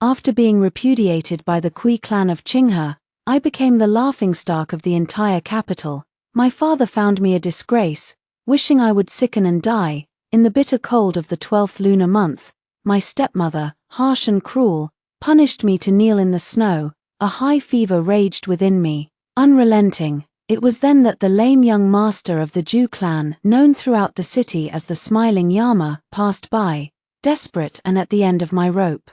After being repudiated by the Kui clan of Qinghe, I became the laughingstock of the entire capital. My father found me a disgrace, wishing I would sicken and die. In the bitter cold of the 12th lunar month, my stepmother, harsh and cruel, punished me to kneel in the snow. A high fever raged within me, unrelenting. It was then that the lame young master of the Zhu clan, known throughout the city as the Smiling Yama, passed by, desperate and at the end of my rope.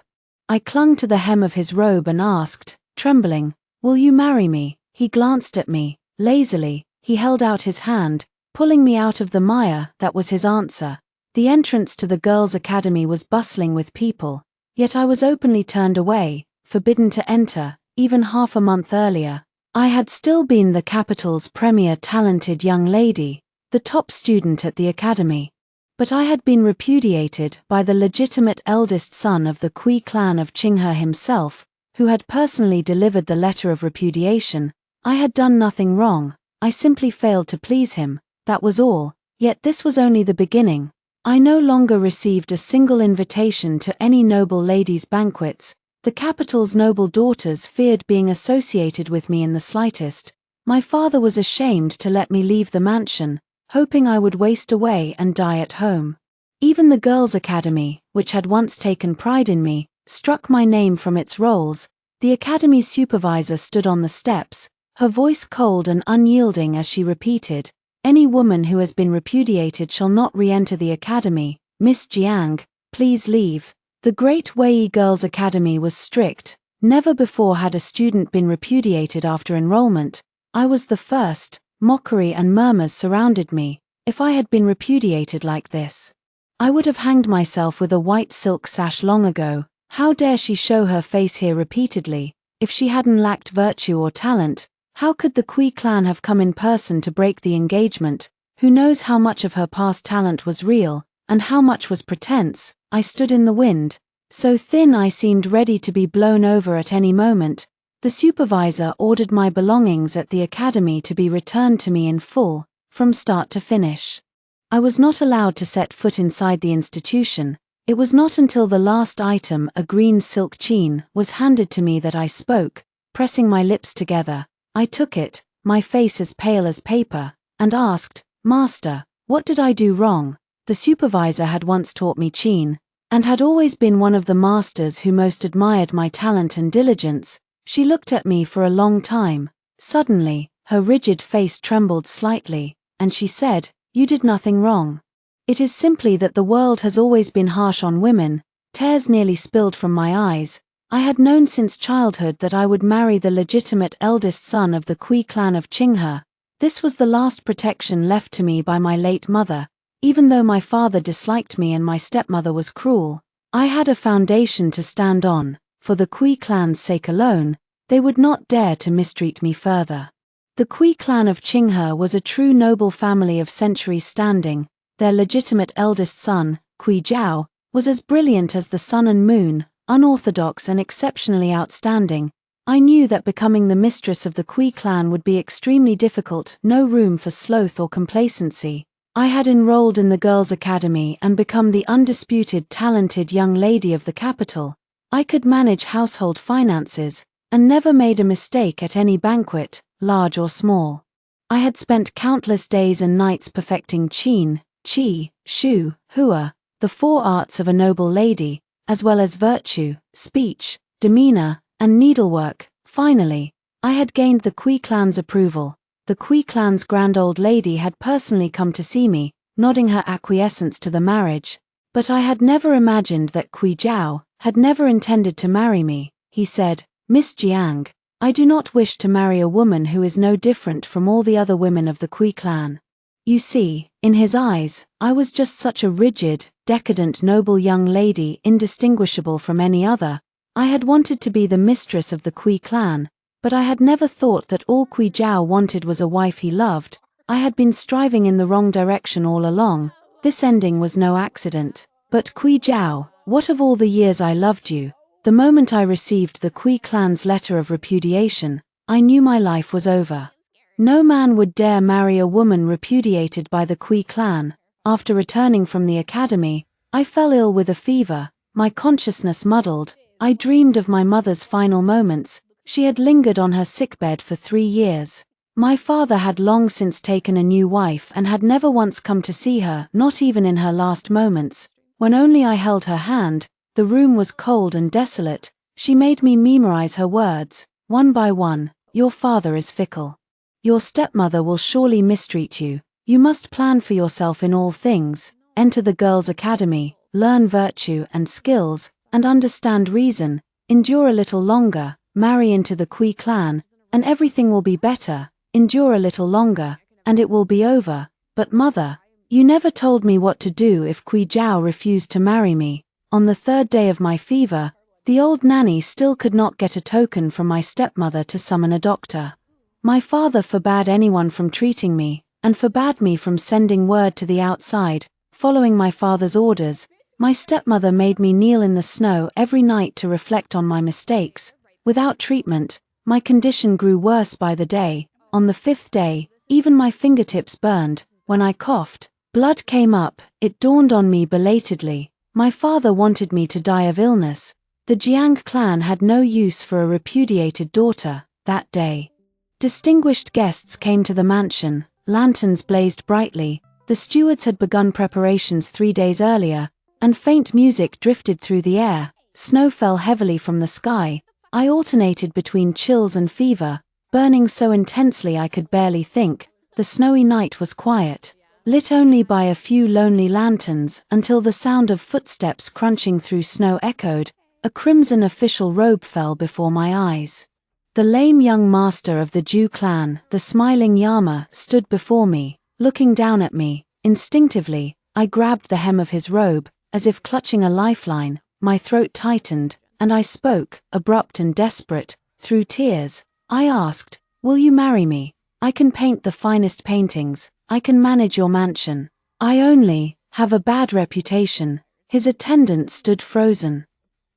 I clung to the hem of his robe and asked, trembling, "Will you marry me?" He glanced at me, lazily. He held out his hand, pulling me out of the mire. That was his answer. The entrance to the girls' academy was bustling with people, yet I was openly turned away, forbidden to enter. Even half a month earlier, I had still been the capital's premier talented young lady, the top student at the academy. But I had been repudiated by the legitimate eldest son of the Kui clan of Qinghe himself, who had personally delivered the letter of repudiation. I had done nothing wrong, I simply failed to please him, that was all. Yet this was only the beginning. I no longer received a single invitation to any noble ladies' banquets. The capital's noble daughters feared being associated with me in the slightest. My father was ashamed to let me leave the mansion, hoping I would waste away and die at home. Even the girls' academy, which had once taken pride in me, struck my name from its rolls. The academy's supervisor stood on the steps, her voice cold and unyielding as she repeated, "Any woman who has been repudiated shall not re-enter the academy. Miss Jiang, please leave." The Great Wei Girls' Academy was strict. Never before had a student been repudiated after enrollment. I was the first. Mockery and murmurs surrounded me. If I had been repudiated like this, I would have hanged myself with a white silk sash long ago. How dare she show her face here repeatedly? If she hadn't lacked virtue or talent, how could the Kui clan have come in person to break the engagement? Who knows how much of her past talent was real, and how much was pretense? I stood in the wind, so thin I seemed ready to be blown over at any moment. The supervisor ordered my belongings at the academy to be returned to me in full, from start to finish. I was not allowed to set foot inside the institution. It was not until the last item, a green silk chain, was handed to me that I spoke, pressing my lips together. I took it, my face as pale as paper, and asked, "Master, what did I do wrong?" The supervisor had once taught me Qin, and had always been one of the masters who most admired my talent and diligence. She looked at me for a long time. Suddenly, her rigid face trembled slightly, and she said, "You did nothing wrong. It is simply that the world has always been harsh on women." Tears nearly spilled from my eyes. I had known since childhood that I would marry the legitimate eldest son of the Kui clan of Qinghe. This was the last protection left to me by my late mother. Even though my father disliked me and my stepmother was cruel, I had a foundation to stand on. For the Kui clan's sake alone, they would not dare to mistreat me further. The Kui clan of Qinghe was a true noble family of centuries standing. Their legitimate eldest son, Kui Zhao, was as brilliant as the sun and moon, unorthodox and exceptionally outstanding. I knew that becoming the mistress of the Kui clan would be extremely difficult, no room for sloth or complacency. I had enrolled in the girls' academy and become the undisputed talented young lady of the capital. I could manage household finances, and never made a mistake at any banquet, large or small. I had spent countless days and nights perfecting Qin, Qi, Shu, Hua, the four arts of a noble lady, as well as virtue, speech, demeanor, and needlework. Finally, I had gained the Kui clan's approval. The Kui clan's grand old lady had personally come to see me, nodding her acquiescence to the marriage. But I had never imagined that Kui Zhao had never intended to marry me. He said, "Miss Jiang, I do not wish to marry a woman who is no different from all the other women of the Kui clan." You see, in his eyes, I was just such a rigid, decadent noble young lady indistinguishable from any other. I had wanted to be the mistress of the Kui clan, but I had never thought that all Kui Zhao wanted was a wife he loved. I had been striving in the wrong direction all along. This ending was no accident. But Kui Zhao, what of all the years I loved you? The moment I received the Kui clan's letter of repudiation, I knew my life was over. No man would dare marry a woman repudiated by the Kui clan. After returning from the academy, I fell ill with a fever, my consciousness muddled. I dreamed of my mother's final moments. She had lingered on her sickbed for 3 years. My father had long since taken a new wife and had never once come to see her, not even in her last moments. When only I held her hand, the room was cold and desolate. She made me memorize her words, one by one. Your father is fickle. Your stepmother will surely mistreat you. You must plan for yourself in all things. Enter the girls' academy, learn virtue and skills, and understand reason. Endure a little longer, marry into the Kui clan, and everything will be better. Endure a little longer, and it will be over. But mother, you never told me what to do if Kui Jiao refused to marry me. On the 3rd day of my fever, the old nanny still could not get a token from my stepmother to summon a doctor. My father forbade anyone from treating me, and forbade me from sending word to the outside. Following my father's orders, my stepmother made me kneel in the snow every night to reflect on my mistakes. Without treatment, my condition grew worse by the day. On the 5th day, even my fingertips burned. When I coughed, blood came up. It dawned on me belatedly. My father wanted me to die of illness. The Jiang clan had no use for a repudiated daughter that day. Distinguished guests came to the mansion. Lanterns blazed brightly. The stewards had begun preparations 3 days earlier, and faint music drifted through the air. Snow fell heavily from the sky. I alternated between chills and fever, burning so intensely I could barely think. The snowy night was quiet, lit only by a few lonely lanterns, until the sound of footsteps crunching through snow echoed. A crimson official robe fell before my eyes. The lame young master of the Zhu clan, the smiling Yama, stood before me, looking down at me. Instinctively, I grabbed the hem of his robe, as if clutching a lifeline. My throat tightened, and I spoke, abrupt and desperate, through tears. I asked, "Will you marry me? I can paint the finest paintings. I can manage your mansion. I only have a bad reputation." His attendant stood frozen,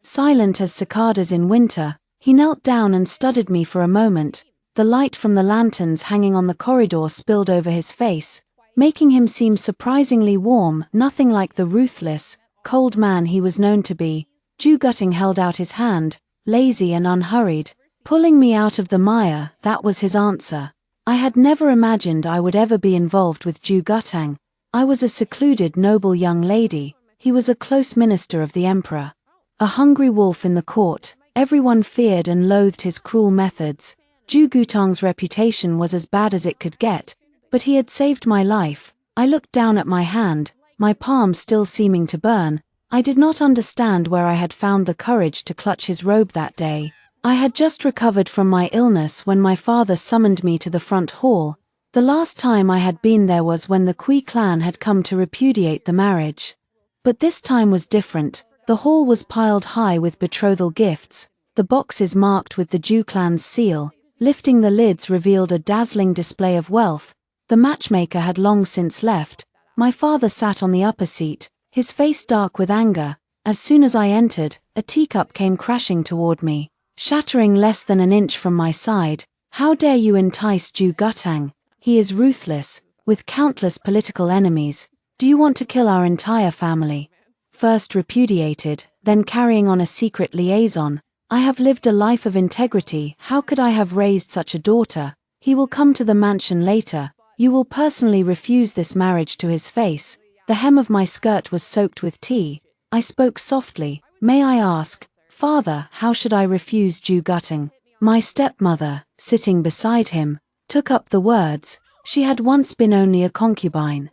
silent as cicadas in winter. He knelt down and studied me for a moment. The light from the lanterns hanging on the corridor spilled over his face, making him seem surprisingly warm, nothing like the ruthless, cold man he was known to be. Zhu Gutting held out his hand, lazy and unhurried, pulling me out of the mire. That was his answer. I had never imagined I would ever be involved with Zhu Gutang. I was a secluded noble young lady. He was a close minister of the emperor. A hungry wolf in the court. Everyone feared and loathed his cruel methods. Zhu Gutang's reputation was as bad as it could get, but he had saved my life. I looked down at my hand, my palm still seeming to burn. I did not understand where I had found the courage to clutch his robe that day. I had just recovered from my illness when my father summoned me to the front hall. The last time I had been there was when the Kui clan had come to repudiate the marriage. But this time was different. The hall was piled high with betrothal gifts, the boxes marked with the Zhu clan's seal. Lifting the lids revealed a dazzling display of wealth. The matchmaker had long since left. My father sat on the upper seat, his face dark with anger. As soon as I entered, a teacup came crashing toward me, shattering less than an inch from my side. "How dare you entice Zhu Gutang? He is ruthless, with countless political enemies. Do you want to kill our entire family?" First repudiated, then carrying on a secret liaison. I have lived a life of integrity. How could I have raised such a daughter? He will come to the mansion later. You will personally refuse this marriage to his face. The hem of my skirt was soaked with tea. I spoke softly. "May I ask, Father, how should I refuse Zhu Gutang?" My stepmother, sitting beside him, took up the words. She had once been only a concubine,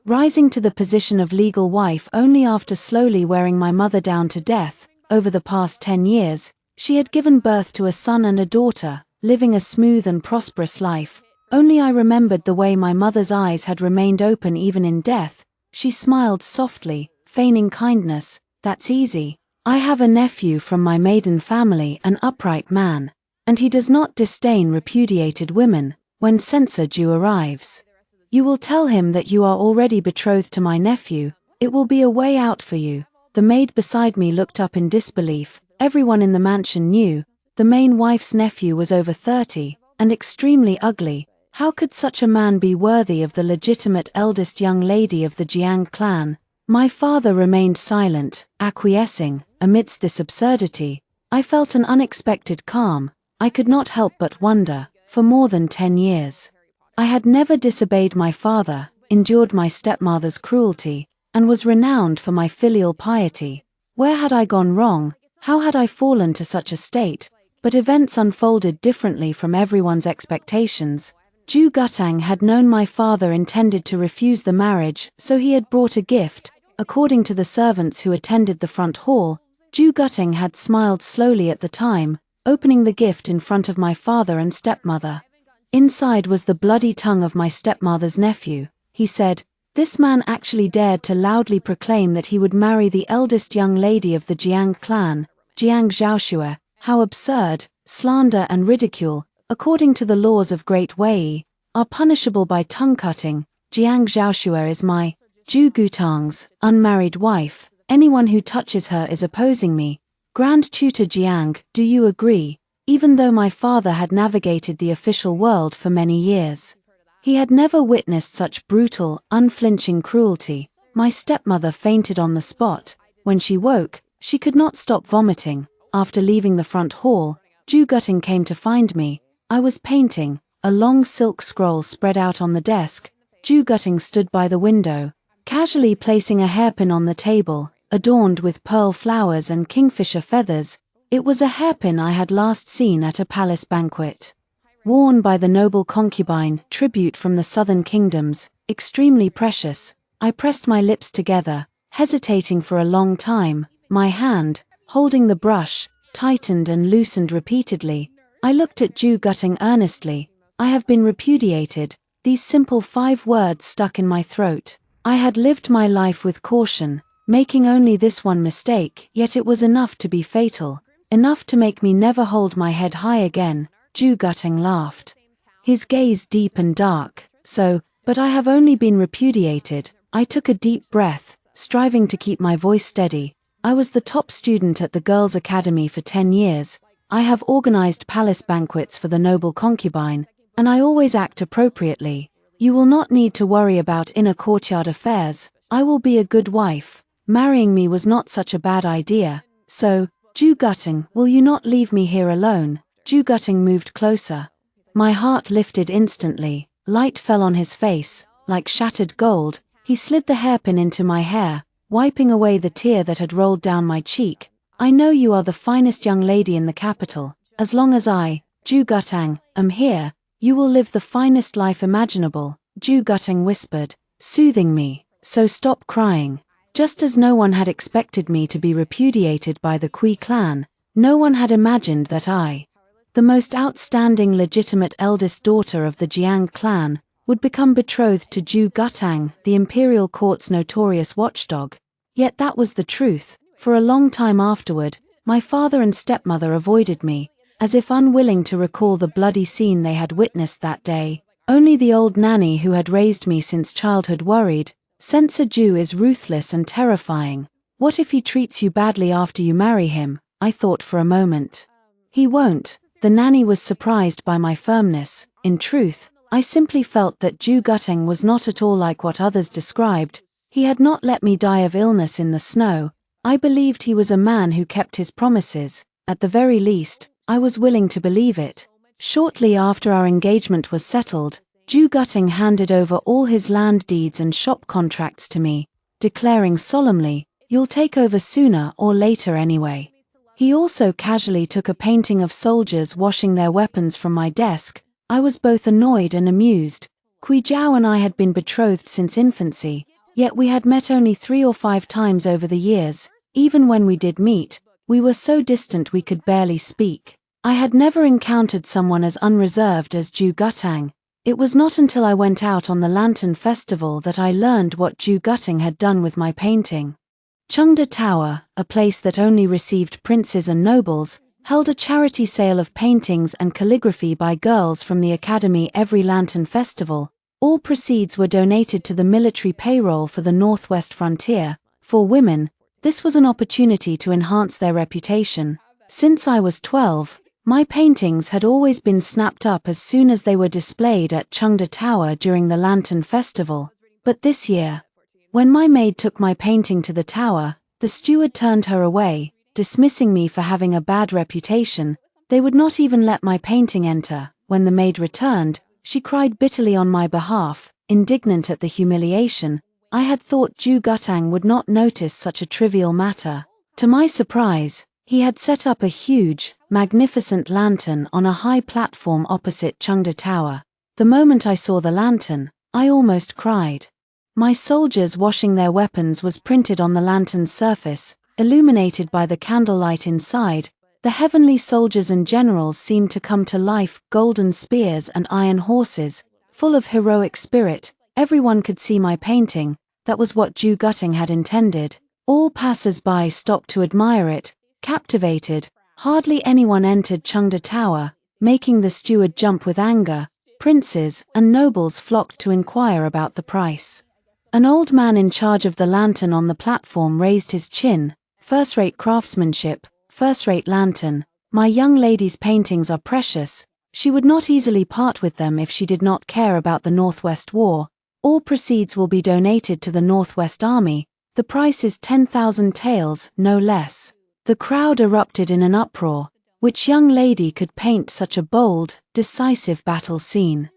rising to the position of legal wife only after slowly wearing my mother down to death. Over the past 10 years, she had given birth to a son and a daughter, living a smooth and prosperous life. Only I remembered the way my mother's eyes had remained open even in death. She smiled softly, feigning kindness. "That's easy. I have a nephew from my maiden family, an upright man, and he does not disdain repudiated women. When Censor Zhu arrives, you will tell him that you are already betrothed to my nephew. It will be a way out for you." The maid beside me looked up in disbelief. Everyone in the mansion knew the main wife's nephew was over 30, and extremely ugly. How could such a man be worthy of the legitimate eldest young lady of the Jiang clan? My father remained silent, acquiescing. Amidst this absurdity, I felt an unexpected calm. I could not help but wonder, for more than 10 years. I had never disobeyed my father, endured my stepmother's cruelty, and was renowned for my filial piety. Where had I gone wrong? How had I fallen to such a state? But events unfolded differently from everyone's expectations. Ju Gutang had known my father intended to refuse the marriage, so he had brought a gift. According to the servants who attended the front hall, Ju Gutang had smiled slowly at the time, opening the gift in front of my father and stepmother. Inside was the bloody tongue of my stepmother's nephew. He said, "This man actually dared to loudly proclaim that he would marry the eldest young lady of the Jiang clan, Jiang Zhaoxue. How absurd! Slander and ridicule, according to the laws of Great Wei, are punishable by tongue-cutting. Jiang Zhaoxue is my, Ju Gutang's, unmarried wife. Anyone who touches her is opposing me. Grand Tutor Jiang, do you agree?" Even though my father had navigated the official world for many years, he had never witnessed such brutal, unflinching cruelty. My stepmother fainted on the spot. When she woke, she could not stop vomiting. After leaving the front hall, Ju Gutang came to find me. I was painting, a long silk scroll spread out on the desk. Ju Gutang stood by the window, casually placing a hairpin on the table, adorned with pearl flowers and kingfisher feathers. It was a hairpin I had last seen at a palace banquet. Worn by the noble concubine, tribute from the southern kingdoms, extremely precious. I pressed my lips together, hesitating for a long time. My hand, holding the brush, tightened and loosened repeatedly. I looked at Ju Gutang earnestly. "I have been repudiated." These simple 5 words stuck in my throat. I had lived my life with caution, making only this one mistake, yet it was enough to be fatal. Enough to make me never hold my head high again. Ju Gutang laughed, his gaze deep and dark. But I have only been repudiated." I took a deep breath, striving to keep my voice steady. I was the top student at the Girls' Academy for 10 years. I have organized palace banquets for the noble concubine, and I always act appropriately. You will not need to worry about inner courtyard affairs. I will be a good wife. Marrying me was not such a bad idea. So, Ju Gutang, will you not leave me here alone? Ju Gutang moved closer. My heart lifted instantly. Light fell on his face, like shattered gold. He slid the hairpin into my hair, wiping away the tear that had rolled down my cheek. "I know you are the finest young lady in the capital. As long as I, Ju Gutang, am here, you will live the finest life imaginable," Ju Gutang whispered, soothing me. "So stop crying." Just as no one had expected me to be repudiated by the Kui clan, no one had imagined that I, the most outstanding legitimate eldest daughter of the Jiang clan, would become betrothed to Ju Gutang, the imperial court's notorious watchdog. Yet that was the truth. For a long time afterward, my father and stepmother avoided me, as if unwilling to recall the bloody scene they had witnessed that day. Only the old nanny who had raised me since childhood worried. "Censor Ju is ruthless and terrifying. What if he treats you badly after you marry him?" I thought for a moment. "He won't." The nanny was surprised by my firmness. In truth, I simply felt that Ju Gutang was not at all like what others described. He had not let me die of illness in the snow. I believed he was a man who kept his promises. At the very least, I was willing to believe it. Shortly after our engagement was settled, Ju Gutang handed over all his land deeds and shop contracts to me, declaring solemnly, "You'll take over sooner or later anyway." He also casually took a painting of soldiers washing their weapons from my desk. I was both annoyed and amused. Kui Jiao and I had been betrothed since infancy, yet we had met only 3 or 5 times over the years. Even when we did meet, we were so distant we could barely speak. I had never encountered someone as unreserved as Ju Gutang. It was not until I went out on the Lantern Festival that I learned what Ju Gutang had done with my painting. Chengde Tower, a place that only received princes and nobles, held a charity sale of paintings and calligraphy by girls from the academy every Lantern Festival. All proceeds were donated to the military payroll for the Northwest frontier. For women, this was an opportunity to enhance their reputation. Since I was 12, my paintings had always been snapped up as soon as they were displayed at Chengde Tower during the Lantern Festival. But this year, when my maid took my painting to the tower, the steward turned her away. dismissing me for having a bad reputation. They would not even let my painting enter. When the maid returned, she cried bitterly on my behalf, indignant at the humiliation. I had thought Ju Gutang would not notice such a trivial matter. To my surprise, he had set up a huge, magnificent lantern on a high platform opposite Chengda Tower. The moment I saw the lantern, I almost cried. My soldiers washing their weapons was printed on the lantern's surface, illuminated by the candlelight inside. The heavenly soldiers and generals seemed to come to life, golden spears and iron horses, full of heroic spirit. Everyone could see my painting. That was what Ju Gutang had intended. All passers-by stopped to admire it, captivated. Hardly anyone entered Chengda Tower, making the steward jump with anger. Princes and nobles flocked to inquire about the price. An old man in charge of the lantern on the platform raised his chin. First-rate craftsmanship, first-rate lantern. My young lady's paintings are precious. She would not easily part with them if she did not care about the Northwest War. All proceeds will be donated to the Northwest Army. The price is 10,000 taels, no less. The crowd erupted in an uproar. Which young lady could paint such a bold, decisive battle scene?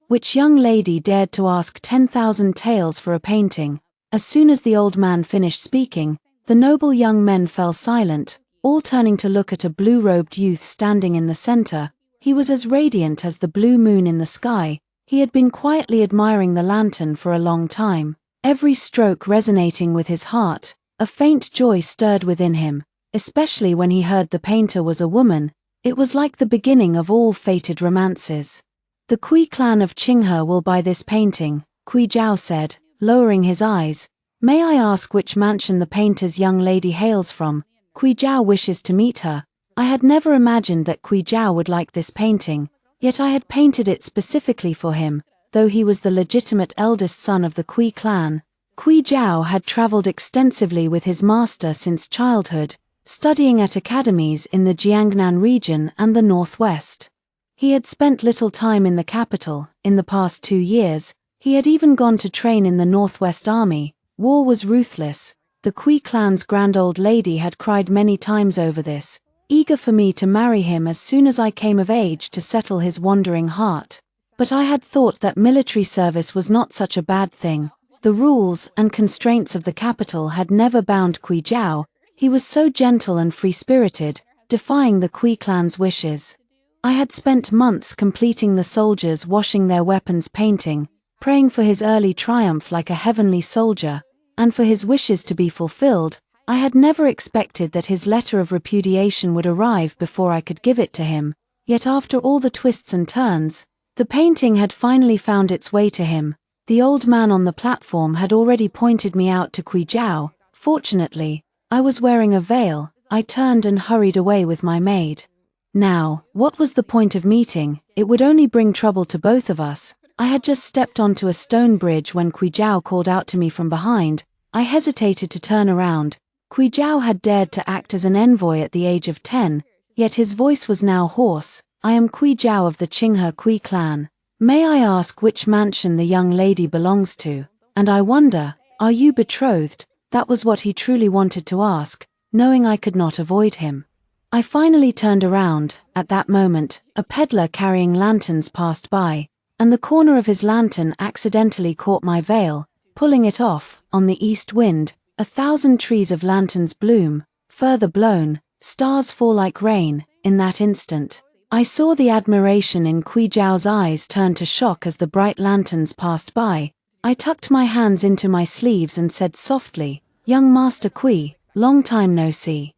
Which young lady dared to ask 10,000 taels for a painting? As soon as the old man finished speaking, the noble young men fell silent, all turning to look at a blue-robed youth standing in the center. He was as radiant as the blue moon in the sky. He had been quietly admiring the lantern for a long time, every stroke resonating with his heart. A faint joy stirred within him, especially when he heard the painter was a woman. It was like the beginning of all fated romances. The Kui clan of Qinghe will buy this painting, Kui Jiao said, lowering his eyes. May I ask which mansion the painter's young lady hails from? Kui Jiao wishes to meet her. I had never imagined that Kui Jiao would like this painting, yet I had painted it specifically for him, though he was the legitimate eldest son of the Kui clan. Kui Jiao had traveled extensively with his master since childhood, studying at academies in the Jiangnan region and the Northwest. He had spent little time in the capital. In the past 2 years, he had even gone to train in the Northwest Army. War was ruthless. The Kui clan's grand old lady had cried many times over this, eager for me to marry him as soon as I came of age to settle his wandering heart. But I had thought that military service was not such a bad thing. The rules and constraints of the capital had never bound Kui Jiao. He was so gentle and free-spirited, defying the Kui clan's wishes. I had spent months completing the soldiers washing their weapons painting, praying for his early triumph like a heavenly soldier, and for his wishes to be fulfilled. I had never expected that his letter of repudiation would arrive before I could give it to him, yet after all the twists and turns, the painting had finally found its way to him. The old man on the platform had already pointed me out to Kui Jiao. Fortunately, I was wearing a veil. I turned and hurried away with my maid. Now, what was the point of meeting? It would only bring trouble to both of us. I had just stepped onto a stone bridge when Kui Jiao called out to me from behind. I hesitated to turn around. Kui Jiao had dared to act as an envoy at the age of 10, yet his voice was now hoarse. I am Kui Jiao of the Qinghe Kui clan. May I ask which mansion the young lady belongs to? And I wonder, are you betrothed? That was what he truly wanted to ask, knowing I could not avoid him. I finally turned around. At that moment, a peddler carrying lanterns passed by, and the corner of his lantern accidentally caught my veil, pulling it off. On the east wind, 1,000 trees of lanterns bloom, further blown, stars fall like rain. In that instant, I saw the admiration in Kui Jiao's eyes turn to shock as the bright lanterns passed by. I tucked my hands into my sleeves and said softly, "Young Master Kui, long time no see."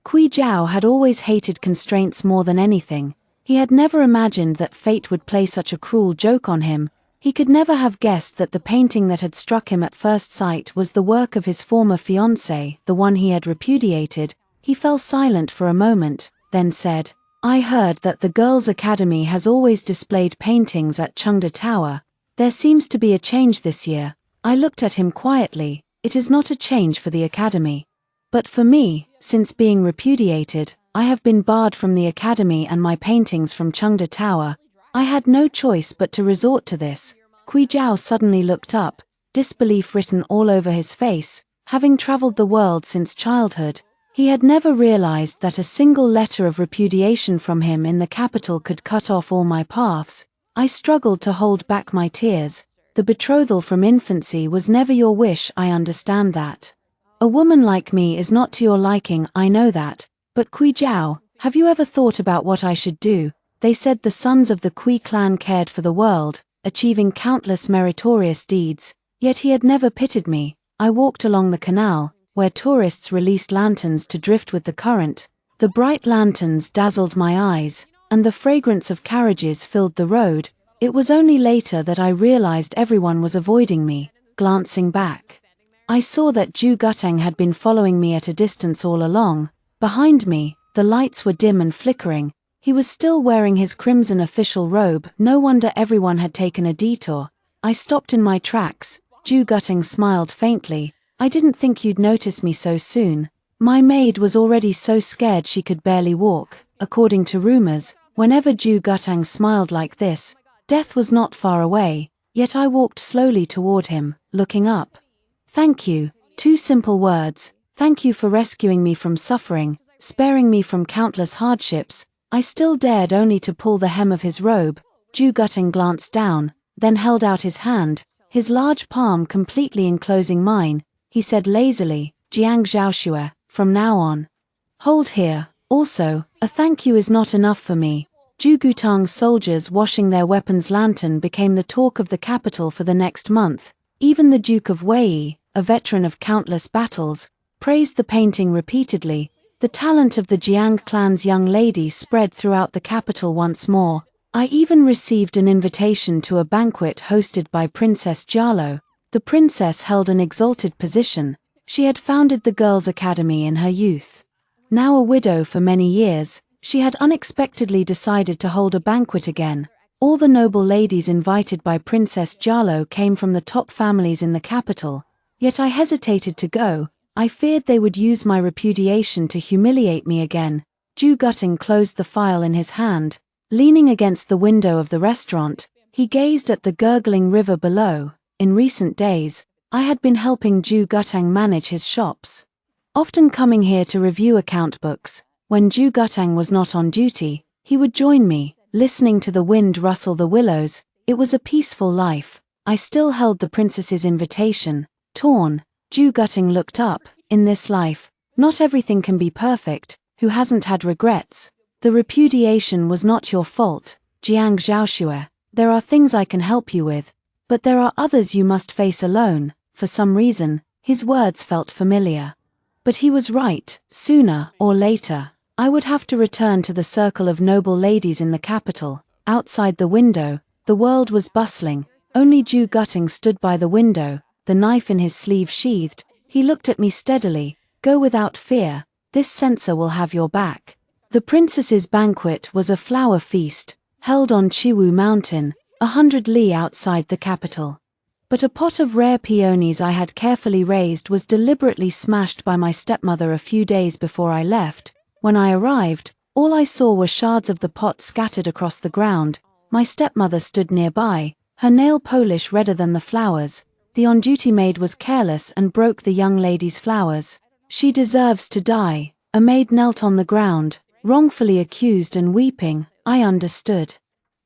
Kui Jiao had always hated constraints more than anything. He had never imagined that fate would play such a cruel joke on him. He could never have guessed that the painting that had struck him at first sight was the work of his former fiancée, the one he had repudiated. He fell silent for a moment, then said, "I heard that the Girls' Academy has always displayed paintings at Chengda Tower. There seems to be a change this year." I looked at him quietly. "It is not a change for the Academy. But for me, since being repudiated, I have been barred from the Academy and my paintings from Chengda Tower. I had no choice but to resort to this." Kui Jiao suddenly looked up, disbelief written all over his face. Having traveled the world since childhood, He had never realized that a single letter of repudiation from him in the capital could cut off all my paths. I struggled to hold back my tears. The betrothal from infancy was never your wish, I understand that. A woman like me is not to your liking, I know that. But Kui Jiao, have you ever thought about what I should do? They said the sons of the Kui clan cared for the world, achieving countless meritorious deeds, yet he had never pitied me. I walked along the canal, where tourists released lanterns to drift with the current. The bright lanterns dazzled my eyes, and the fragrance of carriages filled the road. It was only later that I realized everyone was avoiding me. Glancing back, I saw that Zhu Guteng had been following me at a distance all along. Behind me, the lights were dim and flickering. He was still wearing his crimson official robe. No wonder everyone had taken a detour. I stopped in my tracks. Zhu Guteng smiled faintly. I didn't think you'd notice me so soon. My maid was already so scared she could barely walk. According to rumors, whenever Zhu Guteng smiled like this, death was not far away, yet I walked slowly toward him, looking up. Thank you, 2 simple words. Thank you for rescuing me from suffering, sparing me from countless hardships. I still dared only to pull the hem of his robe. Zhu Guteng glanced down, then held out his hand, his large palm completely enclosing mine. He said lazily, Jiang Zhaoxue, from now on. Hold here. Also, a thank you is not enough for me. Zhu Gutang's soldiers washing their weapons lantern became the talk of the capital for the next month. Even the Duke of Wei, a veteran of countless battles, praised the painting repeatedly. The talent of the Jiang clan's young lady spread throughout the capital once more. I even received an invitation to a banquet hosted by Princess Jialo. The princess held an exalted position. She had founded the Girls' Academy in her youth. Now a widow for many years, she had unexpectedly decided to hold a banquet again. All the noble ladies invited by Princess Jialo came from the top families in the capital. Yet I hesitated to go. I feared they would use my repudiation to humiliate me again. Zhu Guteng closed the file in his hand. Leaning against the window of the restaurant, he gazed at the gurgling river below. In recent days, I had been helping Zhu Guteng manage his shops. Often coming here to review account books. When Zhu Guteng was not on duty, he would join me, listening to the wind rustle the willows. It was a peaceful life. I still held the princess's invitation. Torn, Zhu Guteng looked up. In this life, not everything can be perfect. Who hasn't had regrets? The repudiation was not your fault, Jiang Zhaoxue. There are things I can help you with, but there are others you must face alone. For some reason, his words felt familiar. But he was right. Sooner or later, I would have to return to the circle of noble ladies in the capital. Outside the window, the world was bustling. Only Zhu Guteng stood by the window, the knife in his sleeve sheathed. He looked at me steadily. Go without fear. This censor will have your back. The princess's banquet was a flower feast, held on Chiwu Mountain, 100 li outside the capital. But a pot of rare peonies I had carefully raised was deliberately smashed by my stepmother a few days before I left. When I arrived, all I saw were shards of the pot scattered across the ground. My stepmother stood nearby, her nail polish redder than the flowers. The on-duty maid was careless and broke the young lady's flowers. She deserves to die. A maid knelt on the ground, wrongfully accused and weeping. I understood.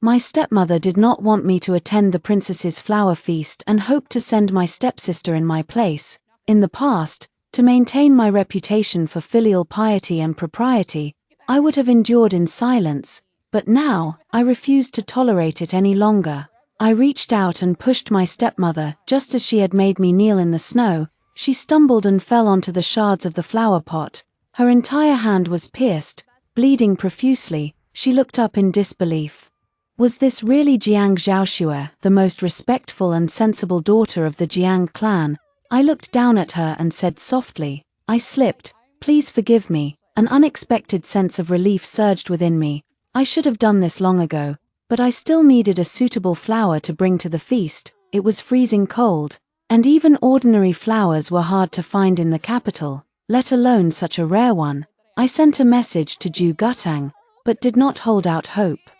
My stepmother did not want me to attend the princess's flower feast and hoped to send my stepsister in my place. In the past, to maintain my reputation for filial piety and propriety, I would have endured in silence, but now, I refused to tolerate it any longer. I reached out and pushed my stepmother, just as she had made me kneel in the snow. She stumbled and fell onto the shards of the flower pot. Her entire hand was pierced, bleeding profusely. She looked up in disbelief. Was this really Jiang Zhaoxue, the most respectful and sensible daughter of the Jiang clan? I looked down at her and said softly, I slipped. Please forgive me. An unexpected sense of relief surged within me. I should have done this long ago, but I still needed a suitable flower to bring to the feast. It was freezing cold, and even ordinary flowers were hard to find in the capital, let alone such a rare one. I sent a message to Zhu Gutang, but did not hold out hope.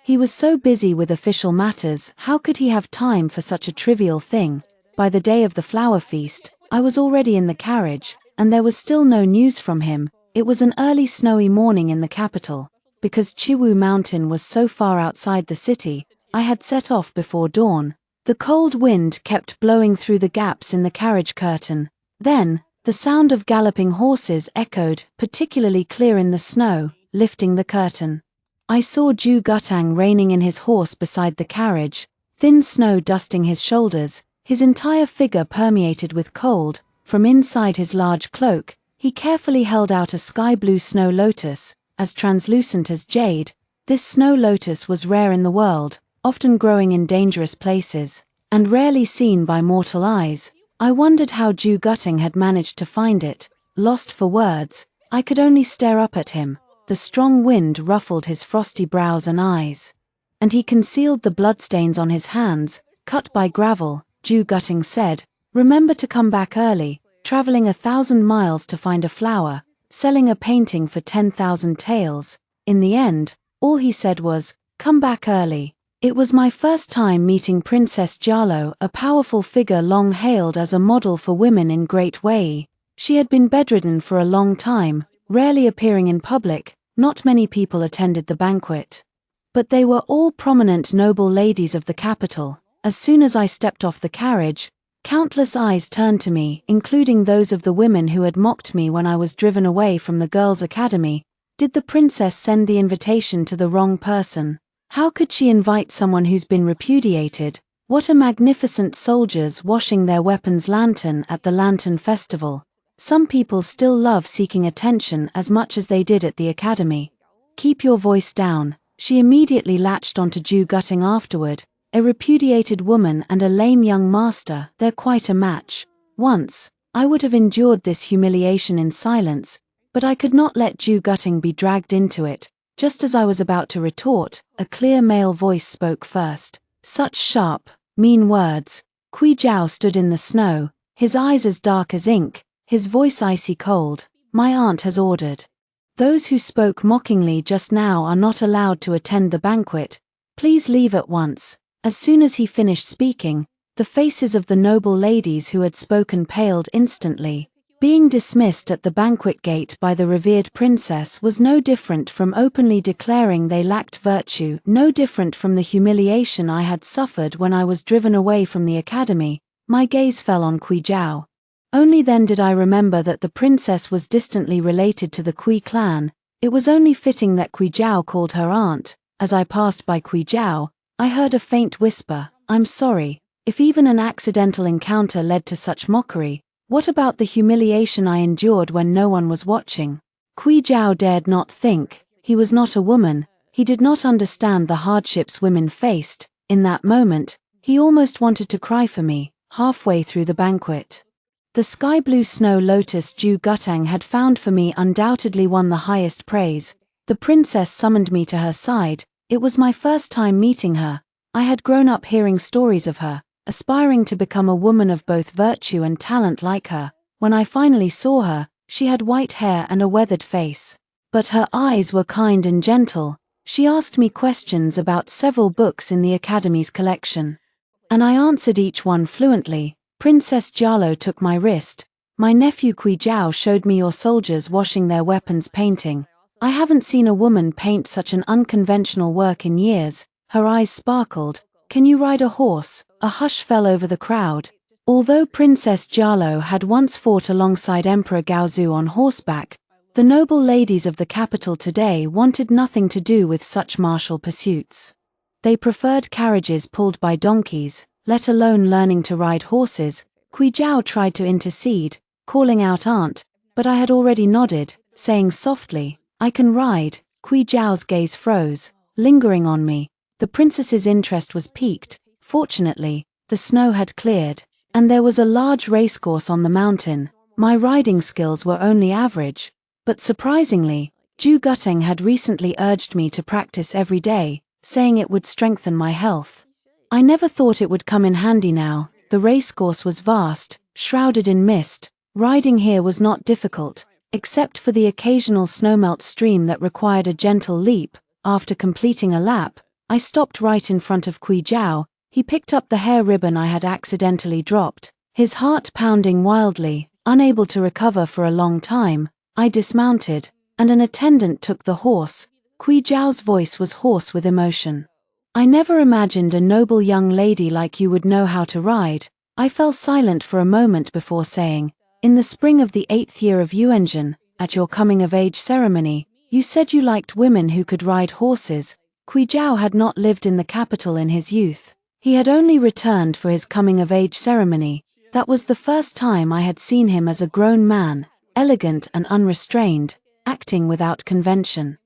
He was so busy with official matters, how could he have time for such a trivial thing? By the day of the flower feast, I was already in the carriage, and there was still no news from him. It was an early snowy morning in the capital. Because Chiwu Mountain was so far outside the city, I had set off before dawn. The cold wind kept blowing through the gaps in the carriage curtain. Then, the sound of galloping horses echoed, particularly clear in the snow, lifting the curtain. I saw Ju Gutang reining in his horse beside the carriage, thin snow dusting his shoulders, his entire figure permeated with cold. From inside his large cloak, he carefully held out a sky-blue snow lotus, as translucent as jade. This snow lotus was rare in the world, often growing in dangerous places, and rarely seen by mortal eyes. I wondered how Ju Gutang had managed to find it. Lost for words, I could only stare up at him. The strong wind ruffled his frosty brows and eyes. And he concealed the bloodstains on his hands, cut by gravel. Ju Gutang said, "Remember to come back early, traveling 1,000 miles to find a flower, selling a painting for 10,000 taels." In the end, all he said was, "Come back early." It was my first time meeting Princess Jialo, a powerful figure long hailed as a model for women in Great Wei. She had been bedridden for a long time, rarely appearing in public. Not many people attended the banquet. But they were all prominent noble ladies of the capital. As soon as I stepped off the carriage, countless eyes turned to me, including those of the women who had mocked me when I was driven away from the girls' academy. Did the princess send the invitation to the wrong person? How could she invite someone who's been repudiated? What a magnificent soldiers washing their weapons lantern at the Lantern Festival. Some people still love seeking attention as much as they did at the academy. Keep your voice down. She immediately latched onto Ju Gutang afterward. A repudiated woman and a lame young master, they're quite a match. Once, I would have endured this humiliation in silence, but I could not let Ju Gutang be dragged into it. Just as I was about to retort, a clear male voice spoke first. Such sharp, mean words. Kui Jiao stood in the snow, his eyes as dark as ink, his voice icy cold. "My aunt has ordered. Those who spoke mockingly just now are not allowed to attend the banquet. Please leave at once." As soon as he finished speaking, the faces of the noble ladies who had spoken paled instantly. Being dismissed at the banquet gate by the revered princess was no different from openly declaring they lacked virtue, no different from the humiliation I had suffered when I was driven away from the academy. My gaze fell on Kui Jiao. Only then did I remember that the princess was distantly related to the Kui clan. It was only fitting that Kui Jiao called her aunt. As I passed by Kui Jiao, I heard a faint whisper, "I'm sorry." If even an accidental encounter led to such mockery, what about the humiliation I endured when no one was watching? Kui Jiao dared not think. He was not a woman. He did not understand the hardships women faced. In that moment, he almost wanted to cry for me. Halfway through the banquet, the sky-blue snow lotus Ju Gutang had found for me undoubtedly won the highest praise. The princess summoned me to her side. It was my first time meeting her. I had grown up hearing stories of her, aspiring to become a woman of both virtue and talent like her. When I finally saw her, she had white hair and a weathered face. But her eyes were kind and gentle. She asked me questions about several books in the Academy's collection, and I answered each one fluently. Princess Jialo took my wrist. "My nephew Kui Jiao showed me your soldiers washing their weapons painting. I haven't seen a woman paint such an unconventional work in years." Her eyes sparkled. "Can you ride a horse?" A hush fell over the crowd. Although Princess Jialo had once fought alongside Emperor Gaozu on horseback, the noble ladies of the capital today wanted nothing to do with such martial pursuits. They preferred carriages pulled by donkeys, let alone learning to ride horses. Kui Jiao tried to intercede, calling out "Aunt," but I had already nodded, saying softly, "I can ride." Kui Jiao's gaze froze, lingering on me. The princess's interest was piqued. Fortunately, the snow had cleared, and there was a large racecourse on the mountain. My riding skills were only average, but surprisingly, Ju Gutang had recently urged me to practice every day, saying it would strengthen my health. I never thought it would come in handy now. The racecourse was vast, shrouded in mist. Riding here was not difficult, except for the occasional snowmelt stream that required a gentle leap. After completing a lap, I stopped right in front of Kui Jiao. He picked up the hair ribbon I had accidentally dropped. His heart pounding wildly, unable to recover for a long time, I dismounted, and an attendant took the horse. Kui Zhao's voice was hoarse with emotion. I never imagined a noble young lady like you would know how to ride. I fell silent for a moment before saying, in the spring of the 8th year of Yuanzhen, at your coming-of-age ceremony, you said you liked women who could ride horses. Kui Zhao had not lived in the capital in his youth. He had only returned for his coming-of-age ceremony. That was the first time I had seen him as a grown man, elegant and unrestrained, acting without convention.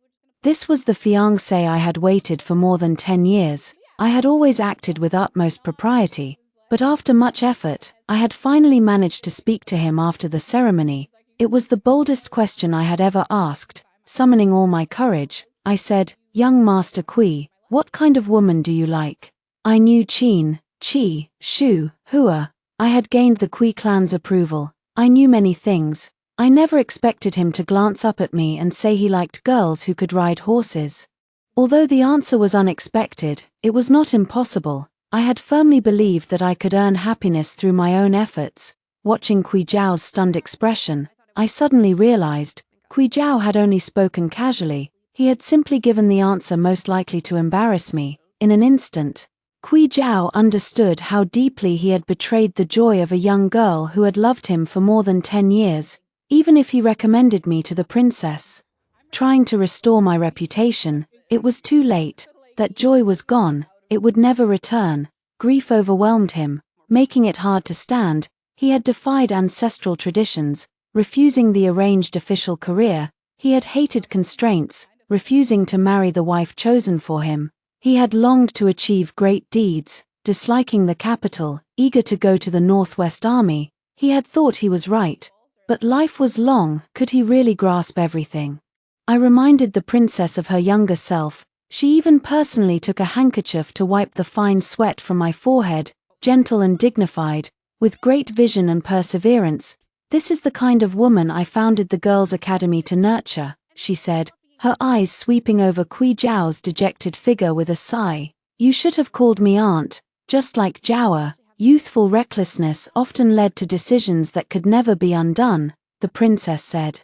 This was the fiancé I had waited for more than 10 years. I had always acted with utmost propriety, but after much effort, I had finally managed to speak to him after the ceremony. It was the boldest question I had ever asked. Summoning all my courage, I said, "Young Master Kui, what kind of woman do you like?" I knew Qin, Qi, Shu, Hua. I had gained the Kui clan's approval. I knew many things. I never expected him to glance up at me and say he liked girls who could ride horses. Although the answer was unexpected, it was not impossible. I had firmly believed that I could earn happiness through my own efforts. Watching Kui Zhao's stunned expression, I suddenly realized, Kui Zhao had only spoken casually. He had simply given the answer most likely to embarrass me. In an instant, Kui Zhao understood how deeply he had betrayed the joy of a young girl who had loved him for more than 10 years. Even if he recommended me to the princess, trying to restore my reputation, it was too late. That joy was gone, it would never return. Grief overwhelmed him, making it hard to stand. He had defied ancestral traditions, refusing the arranged official career. He had hated constraints, refusing to marry the wife chosen for him. He had longed to achieve great deeds, disliking the capital, eager to go to the Northwest Army. He had thought he was right. But life was long, could he really grasp everything? I reminded the princess of her younger self. She even personally took a handkerchief to wipe the fine sweat from my forehead, gentle and dignified, with great vision and perseverance. "This is the kind of woman I founded the Girls' Academy to nurture," she said, her eyes sweeping over Kui Zhao's dejected figure with a sigh. "You should have called me aunt, just like Zhao. Youthful recklessness often led to decisions that could never be undone," the princess said.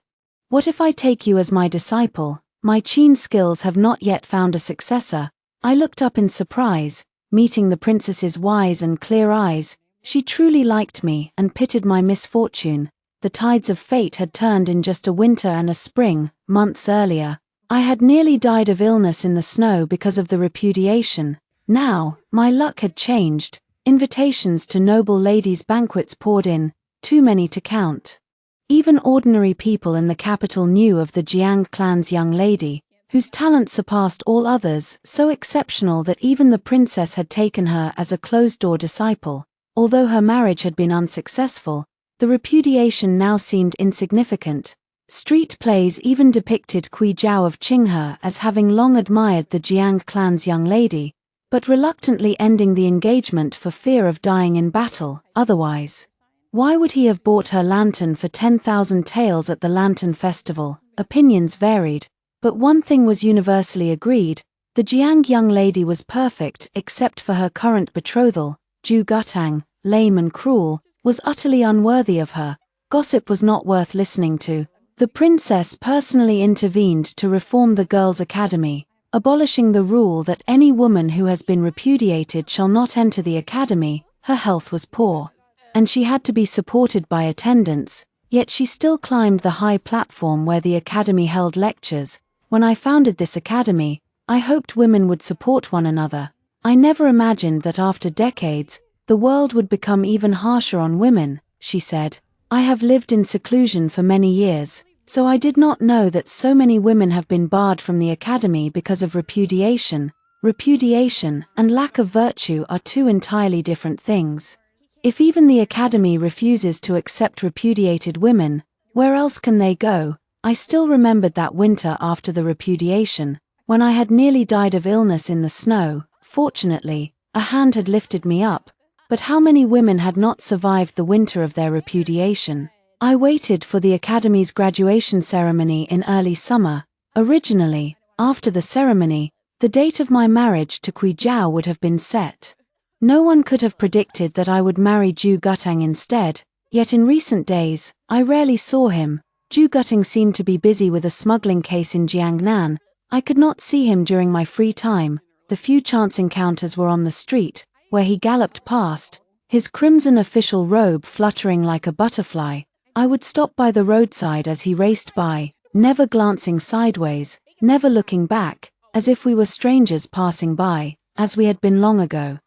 "What if I take you as my disciple? My Qin skills have not yet found a successor." I looked up in surprise, meeting the princess's wise and clear eyes. She truly liked me and pitied my misfortune. The tides of fate had turned in just a winter and a spring. Months earlier, I had nearly died of illness in the snow because of the repudiation. Now, my luck had changed. Invitations to noble ladies' banquets poured in, too many to count. Even ordinary people in the capital knew of the Jiang clan's young lady, whose talent surpassed all others, so exceptional that even the princess had taken her as a closed-door disciple. Although her marriage had been unsuccessful, the repudiation now seemed insignificant. Street plays even depicted Kui Zhao of Qinghe as having long admired the Jiang clan's young lady, but reluctantly ending the engagement for fear of dying in battle. Otherwise, why would he have bought her lantern for 10,000 taels at the Lantern Festival? Opinions varied, but one thing was universally agreed: the Jiang young lady was perfect except for her current betrothal. Zhu Gutang, lame and cruel, was utterly unworthy of her. Gossip was not worth listening to. The princess personally intervened to reform the Girls' Academy, abolishing the rule that any woman who has been repudiated shall not enter the academy. Her health was poor, and she had to be supported by attendants, yet she still climbed the high platform where the academy held lectures. "When I founded this academy, I hoped women would support one another. I never imagined that after decades, the world would become even harsher on women," she said. "I have lived in seclusion for many years, so I did not know that so many women have been barred from the academy because of repudiation. Repudiation and lack of virtue are two entirely different things. If even the academy refuses to accept repudiated women, where else can they go?" I still remembered that winter after the repudiation, when I had nearly died of illness in the snow. Fortunately, a hand had lifted me up, but how many women had not survived the winter of their repudiation? I waited for the academy's graduation ceremony in early summer. Originally, after the ceremony, the date of my marriage to Kui Zhao would have been set. No one could have predicted that I would marry Zhu Gutang instead, yet in recent days, I rarely saw him. Zhu Guting seemed to be busy with a smuggling case in Jiangnan. I could not see him during my free time. The few chance encounters were on the street, where he galloped past, his crimson official robe fluttering like a butterfly. I would stop by the roadside as he raced by, never glancing sideways, never looking back, as if we were strangers passing by, as we had been long ago.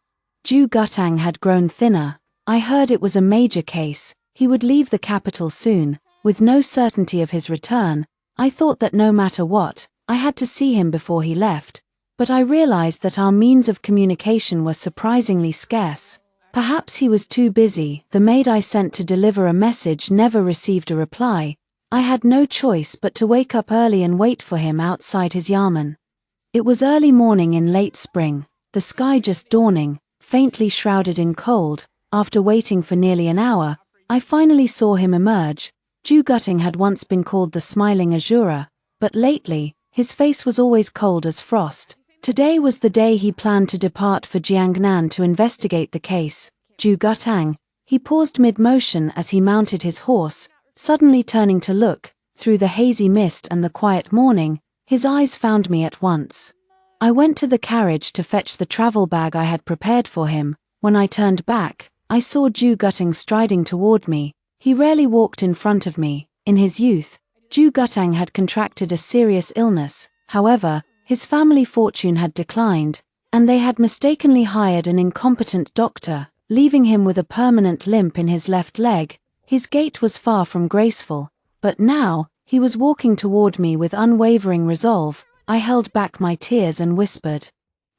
Zhu Guting had grown thinner. I heard it was a major case. He would leave the capital soon, with no certainty of his return. I thought that no matter what, I had to see him before he left, but I realized that our means of communication were surprisingly scarce. Perhaps he was too busy. The maid I sent to deliver a message never received a reply. I had no choice but to wake up early and wait for him outside his yamen. It was early morning in late spring, the sky just dawning, faintly shrouded in cold. After waiting for nearly an hour, I finally saw him emerge. Zhu Guting had once been called the smiling Azura, but lately, his face was always cold as frost. Today was the day he planned to depart for Jiangnan to investigate the case. Zhu Guting. He paused mid-motion as he mounted his horse, suddenly turning to look. Through the hazy mist and the quiet morning, his eyes found me at once. I went to the carriage to fetch the travel bag I had prepared for him. When I turned back, I saw Zhu Guting striding toward me. He rarely walked in front of me. In his youth, Zhu Guting had contracted a serious illness. However, his family fortune had declined, and they had mistakenly hired an incompetent doctor, leaving him with a permanent limp in his left leg. His gait was far from graceful, but now, he was walking toward me with unwavering resolve. I held back my tears and whispered,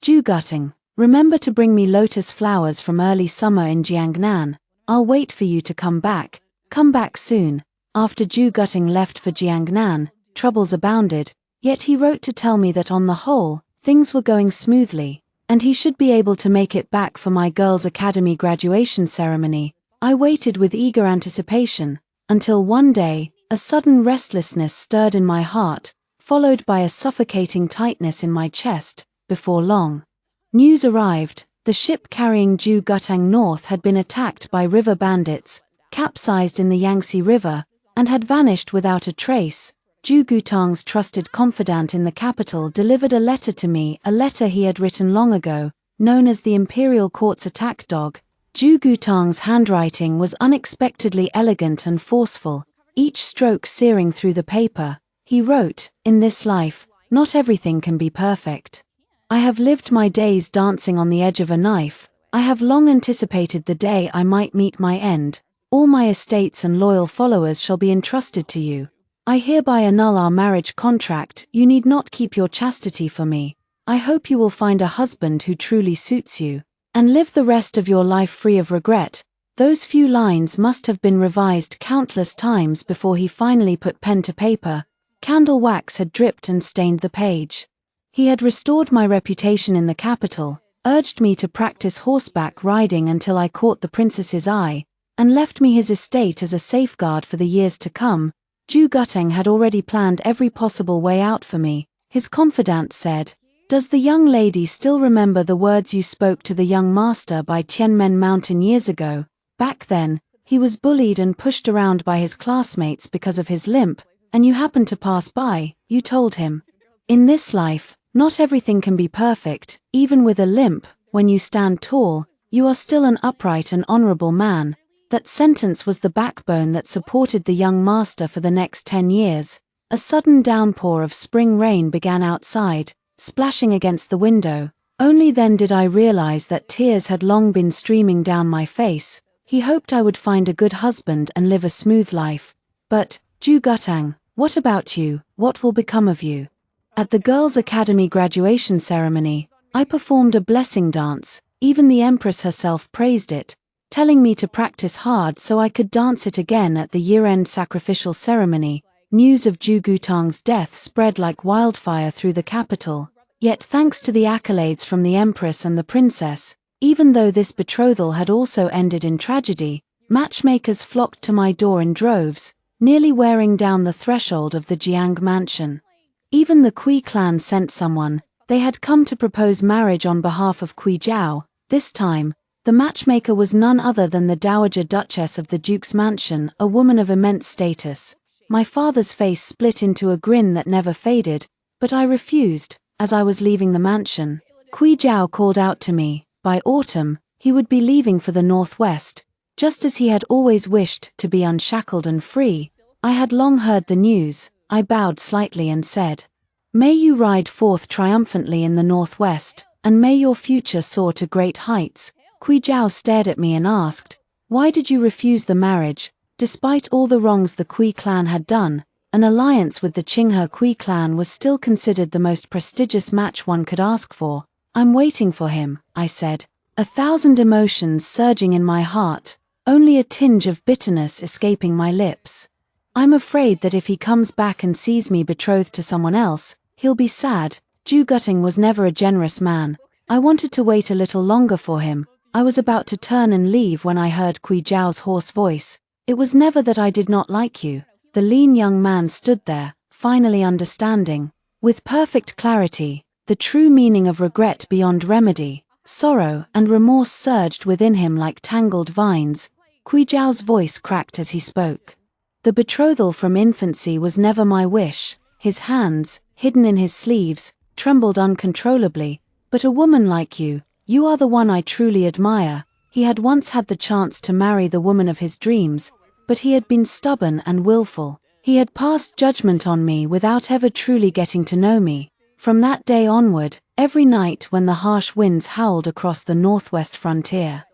"Zhu Guting, remember to bring me lotus flowers from early summer in Jiangnan. I'll wait for you to come back. Come back soon." After Zhu Guting left for Jiangnan, troubles abounded, yet he wrote to tell me that on the whole, things were going smoothly, and he should be able to make it back for my girls' academy graduation ceremony. I waited with eager anticipation, until one day, a sudden restlessness stirred in my heart, followed by a suffocating tightness in my chest. Before long, news arrived. The ship carrying Zhu Guting north had been attacked by river bandits, capsized in the Yangtze River, and had vanished without a trace. Zhu Guting's trusted confidant in the capital delivered a letter to me, a letter he had written long ago, known as the Imperial Court's attack dog. Zhu Guting's handwriting was unexpectedly elegant and forceful, each stroke searing through the paper. He wrote, "In this life, not everything can be perfect. I have lived my days dancing on the edge of a knife. I have long anticipated the day I might meet my end. All my estates and loyal followers shall be entrusted to you. I hereby annul our marriage contract. You need not keep your chastity for me. I hope you will find a husband who truly suits you, and live the rest of your life free of regret." Those few lines must have been revised countless times before he finally put pen to paper. Candle wax had dripped and stained the page. He had restored my reputation in the capital, urged me to practice horseback riding until I caught the princess's eye, and left me his estate as a safeguard for the years to come. Zhu Guting had already planned every possible way out for me. His confidant said, "Does the young lady still remember the words you spoke to the young master by Tianmen Mountain years ago? Back then, he was bullied and pushed around by his classmates because of his limp, and you happened to pass by. You told him, 'In this life, not everything can be perfect. Even with a limp, when you stand tall, you are still an upright and honorable man.'" That sentence was the backbone that supported the young master for the next 10 years. A sudden downpour of spring rain began outside, splashing against the window. Only then did I realize that tears had long been streaming down my face. He hoped I would find a good husband and live a smooth life. But, Zhu Guting, what about you? What will become of you? At the Girls' Academy graduation ceremony, I performed a blessing dance. Even the Empress herself praised it, telling me to practice hard so I could dance it again at the year-end sacrificial ceremony. News of Zhu Guting's death spread like wildfire through the capital. Yet thanks to the accolades from the Empress and the Princess, even though this betrothal had also ended in tragedy, matchmakers flocked to my door in droves, nearly wearing down the threshold of the Jiang mansion. Even the Kui clan sent someone. They had come to propose marriage on behalf of Kui Jiao. This time, the matchmaker was none other than the Dowager Duchess of the Duke's mansion, a woman of immense status. My father's face split into a grin that never faded, but I refused. As I was leaving the mansion, Kui Jiao called out to me. By autumn, he would be leaving for the northwest, just as he had always wished to be unshackled and free. I had long heard the news. I bowed slightly and said, "May you ride forth triumphantly in the northwest, and may your future soar to great heights." Kui Jiao stared at me and asked, "Why did you refuse the marriage?" Despite all the wrongs the Kui clan had done, an alliance with the Qinghe Kui clan was still considered the most prestigious match one could ask for. "I'm waiting for him," I said, 1,000 emotions surging in my heart, only a tinge of bitterness escaping my lips. "I'm afraid that if he comes back and sees me betrothed to someone else, he'll be sad." Zhu Guting was never a generous man. I wanted to wait a little longer for him. I was about to turn and leave when I heard Kui Jiao's hoarse voice. "It was never that I did not like you." The lean young man stood there, finally understanding, with perfect clarity, the true meaning of regret beyond remedy. Sorrow and remorse surged within him like tangled vines. Kui Jiao's voice cracked as he spoke. "The betrothal from infancy was never my wish." His hands, hidden in his sleeves, trembled uncontrollably. "But a woman like you, you are the one I truly admire." He had once had the chance to marry the woman of his dreams, but he had been stubborn and willful. He had passed judgment on me without ever truly getting to know me. From that day onward, every night when the harsh winds howled across the northwest frontier,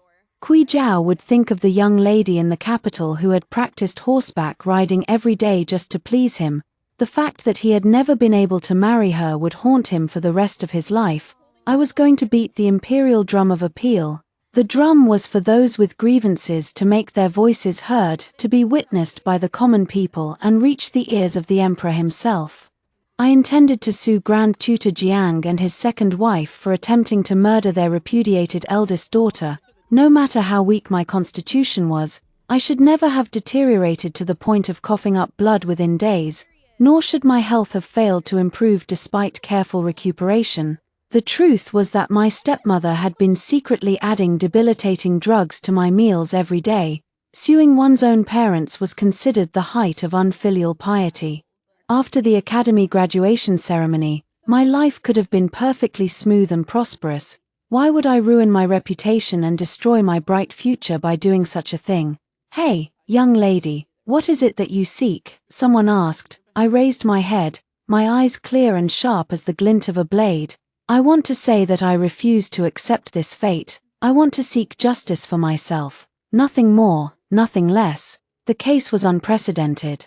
Kui Jiao would think of the young lady in the capital who had practiced horseback riding every day just to please him. The fact that he had never been able to marry her would haunt him for the rest of his life. I was going to beat the imperial drum of appeal. The drum was for those with grievances to make their voices heard, to be witnessed by the common people and reach the ears of the emperor himself. I intended to sue Grand Tutor Jiang and his second wife for attempting to murder their repudiated eldest daughter. No matter how weak my constitution was, I should never have deteriorated to the point of coughing up blood within days, nor should my health have failed to improve despite careful recuperation. The truth was that my stepmother had been secretly adding debilitating drugs to my meals every day. Suing one's own parents was considered the height of unfilial piety. After the academy graduation ceremony, my life could have been perfectly smooth and prosperous. Why would I ruin my reputation and destroy my bright future by doing such a thing? "Hey, young lady, what is it that you seek?" someone asked. I raised my head, my eyes clear and sharp as the glint of a blade. "I want to say that I refuse to accept this fate. I want to seek justice for myself. Nothing more, nothing less." The case was unprecedented.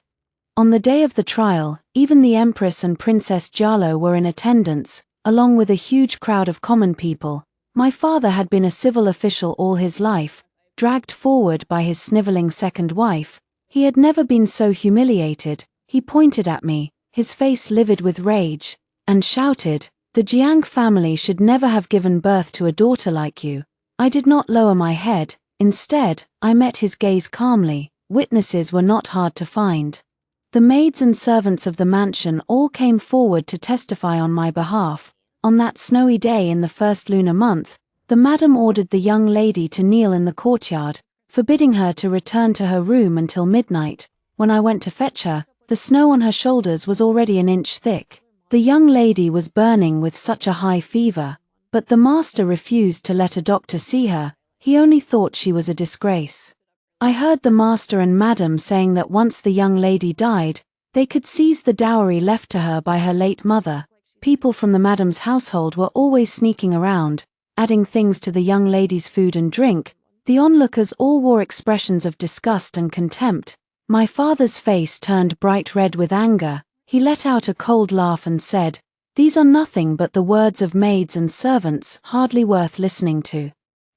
On the day of the trial, even the Empress and Princess Jialo were in attendance, along with a huge crowd of common people. My father had been a civil official all his life, dragged forward by his sniveling second wife. He had never been so humiliated. He pointed at me, his face livid with rage, and shouted, "The Jiang family should never have given birth to a daughter like you." I did not lower my head. Instead, I met his gaze calmly. Witnesses were not hard to find. The maids and servants of the mansion all came forward to testify on my behalf. On that snowy day in the first lunar month, the madam ordered the young lady to kneel in the courtyard, forbidding her to return to her room until midnight. When I went to fetch her, the snow on her shoulders was already an inch thick. The young lady was burning with such a high fever, but the master refused to let a doctor see her. He only thought she was a disgrace. I heard the master and madam saying that once the young lady died, they could seize the dowry left to her by her late mother. People from the madam's household were always sneaking around, adding things to the young lady's food and drink. The onlookers all wore expressions of disgust and contempt. My father's face turned bright red with anger. He let out a cold laugh and said, "These are nothing but the words of maids and servants, hardly worth listening to."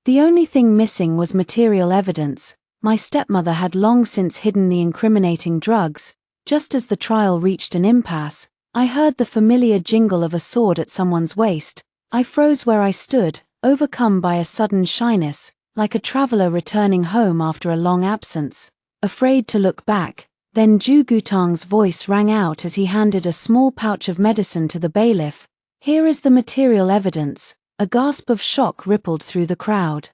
The only thing missing was material evidence. My stepmother had long since hidden the incriminating drugs. Just as the trial reached an impasse, I heard the familiar jingle of a sword at someone's waist. I froze where I stood, overcome by a sudden shyness, like a traveler returning home after a long absence, afraid to look back. Then Zhu Gutang's voice rang out as he handed a small pouch of medicine to the bailiff. "Here is the material evidence." A gasp of shock rippled through the crowd.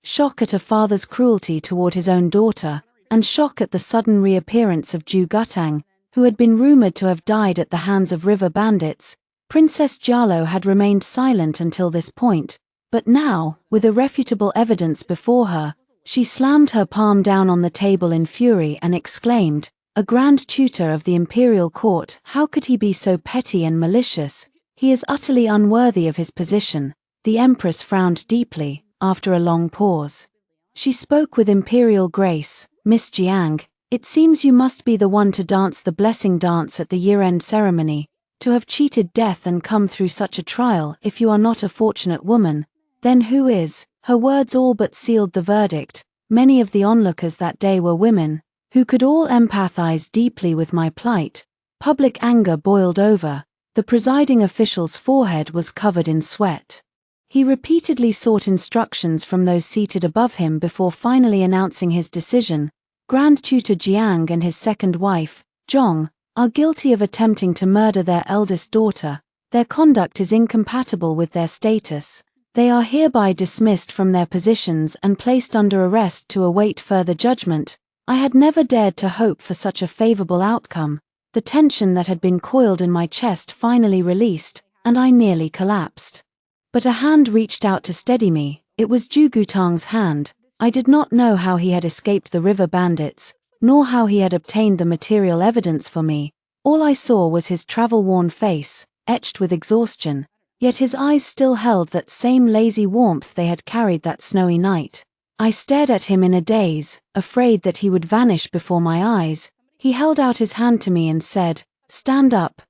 Shock at a father's cruelty toward his own daughter, and shock at the sudden reappearance of Zhu Gutang. who had been rumored to have died at the hands of river bandits, Princess Giallo had remained silent until this point, but now, with irrefutable evidence before her, she slammed her palm down on the table in fury and exclaimed, "A Grand Tutor of the Imperial Court, how could he be so petty and malicious? He is utterly unworthy of his position." The Empress frowned deeply, after a long pause. She spoke with imperial grace, "Miss Jiang, it seems you must be the one to dance the blessing dance at the year-end ceremony, to have cheated death and come through such a trial. If you are not a fortunate woman, then who is?" Her words all but sealed the verdict. Many of the onlookers that day were women, who could all empathize deeply with my plight. Public anger boiled over. The presiding official's forehead was covered in sweat. He repeatedly sought instructions from those seated above him before finally announcing his decision. Grand Tutor Jiang and his second wife, Zhong, are guilty of attempting to murder their eldest daughter. Their conduct is incompatible with their status. They are hereby dismissed from their positions and placed under arrest to await further judgment. I had never dared to hope for such a favorable outcome. The tension that had been coiled in my chest finally released, and I nearly collapsed. But a hand reached out to steady me. It was Zhu Gutang's hand. I did not know how he had escaped the river bandits, nor how he had obtained the material evidence for me. All I saw was his travel-worn face, etched with exhaustion, yet his eyes still held that same lazy warmth they had carried that snowy night. I stared at him in a daze, afraid that he would vanish before my eyes. He held out his hand to me and said, stand up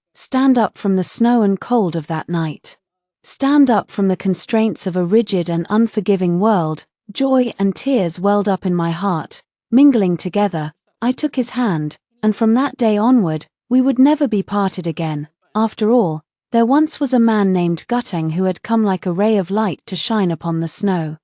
from the snow and cold of that night. Stand up from the constraints of a rigid and unforgiving world." Joy and tears welled up in my heart, mingling together. I took his hand, and from that day onward, we would never be parted again. After all, there once was a man named Gutang who had come like a ray of light to shine upon the snow.